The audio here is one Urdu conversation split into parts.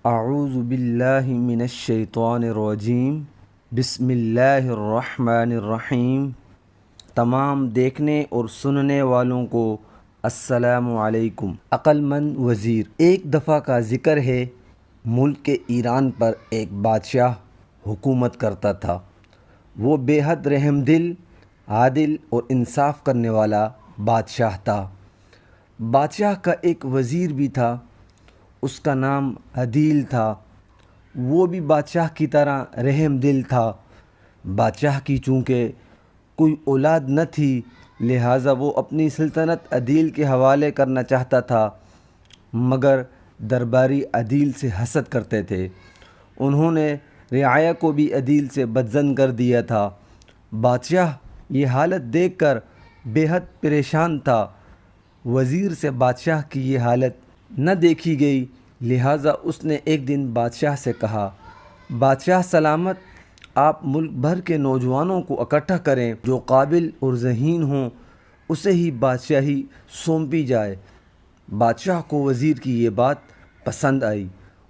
اعوذ باللہ من الشیطان الرجیم، بسم اللہ الرحمن الرحیم۔ تمام دیکھنے اور سننے والوں کو السلام علیکم۔ عقل مند وزیر۔ ایک دفعہ کا ذکر ہے، ملک ایران پر ایک بادشاہ حکومت کرتا تھا۔ وہ بے حد رحم دل، عادل اور انصاف کرنے والا بادشاہ تھا۔ بادشاہ کا ایک وزیر بھی تھا، اس کا نام عدیل تھا۔ وہ بھی بادشاہ کی طرح رحم دل تھا۔ بادشاہ کی چونکہ کوئی اولاد نہ تھی، لہٰذا وہ اپنی سلطنت عدیل کے حوالے کرنا چاہتا تھا، مگر درباری عدیل سے حسد کرتے تھے۔ انہوں نے رعایا کو بھی عدیل سے بدظن کر دیا تھا۔ بادشاہ یہ حالت دیکھ کر بے حد پریشان تھا۔ وزیر سے بادشاہ کی یہ حالت نہ دیکھی گئی، لہٰذا اس نے ایک دن بادشاہ سے کہا، بادشاہ سلامت، آپ ملک بھر کے نوجوانوں کو اکٹھا کریں، جو قابل اور ذہین ہوں اسے ہی بادشاہی سونپی جائے۔ بادشاہ کو وزیر کی یہ بات پسند آئی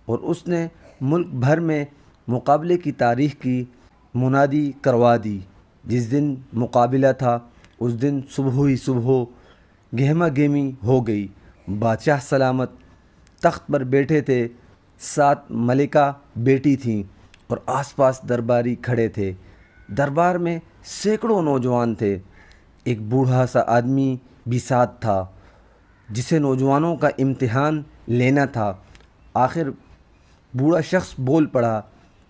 اور اس نے ملک بھر میں مقابلے کی تاریخ کی منادی کروا دی۔ جس دن مقابلہ تھا اس دن صبح ہی صبح گہما گہمی ہو گئی۔ بادشاہ سلامت تخت پر بیٹھے تھے، 7 ملکہ بیٹی تھیں اور آس پاس درباری کھڑے تھے۔ دربار میں سینکڑوں نوجوان تھے۔ ایک بوڑھا سا آدمی بھی ساتھ تھا، جسے نوجوانوں کا امتحان لینا تھا۔ آخر بوڑھا شخص بول پڑا،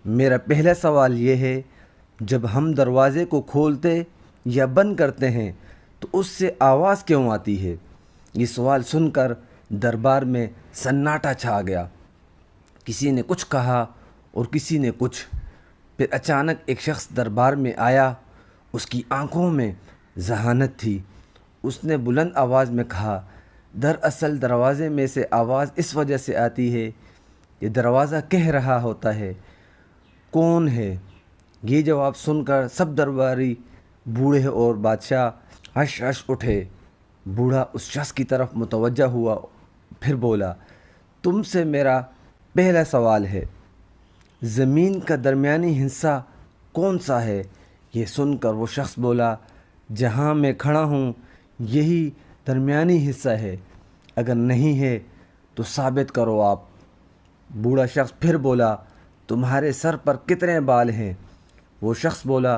میرا پہلا سوال یہ ہے، جب ہم دروازے کو کھولتے یا بند کرتے ہیں تو اس سے آواز کیوں آتی ہے؟ یہ سوال سن کر دربار میں سناٹا چھا گیا۔ کسی نے کچھ کہا اور کسی نے کچھ۔ پھر اچانک ایک شخص دربار میں آیا، اس کی آنکھوں میں ذہانت تھی۔ اس نے بلند آواز میں کہا، دراصل دروازے میں سے آواز اس وجہ سے آتی ہے کہ دروازہ کہہ رہا ہوتا ہے، کون ہے؟ یہ جواب سن کر سب درباری، بوڑھے اور بادشاہ ہش ہش اٹھے۔ بوڑھا اس شخص کی طرف متوجہ ہوا، پھر بولا، تم سے میرا پہلا سوال ہے، زمین کا درمیانی حصہ کون سا ہے؟ یہ سن کر وہ شخص بولا، جہاں میں کھڑا ہوں یہی درمیانی حصہ ہے، اگر نہیں ہے تو ثابت کرو آپ۔ بوڑھا شخص پھر بولا، تمہارے سر پر کتنے بال ہیں؟ وہ شخص بولا،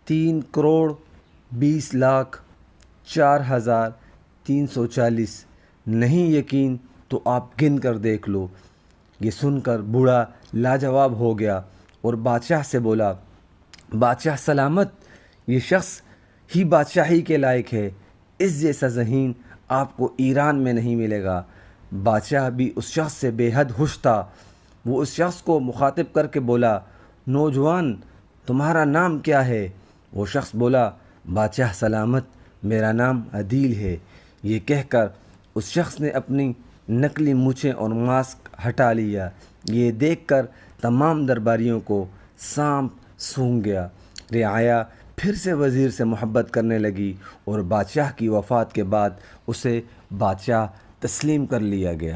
3,20,04,340۔ نہیں یقین تو آپ گن کر دیکھ لو۔ یہ سن کر بوڑھا لاجواب ہو گیا اور بادشاہ سے بولا، بادشاہ سلامت، یہ شخص ہی بادشاہی کے لائق ہے، اس جیسا ذہین آپ کو ایران میں نہیں ملے گا۔ بادشاہ بھی اس شخص سے بے حد خوش تھا۔ وہ اس شخص کو مخاطب کر کے بولا، نوجوان، تمہارا نام کیا ہے؟ وہ شخص بولا، بادشاہ سلامت، میرا نام عدیل ہے۔ یہ کہہ کر اس شخص نے اپنی نکلی مونچھیں اور ماسک ہٹا لیا۔ یہ دیکھ کر تمام درباریوں کو سانپ سونگھ گیا۔ رعایا پھر سے وزیر سے محبت کرنے لگی اور بادشاہ کی وفات کے بعد اسے بادشاہ تسلیم کر لیا گیا۔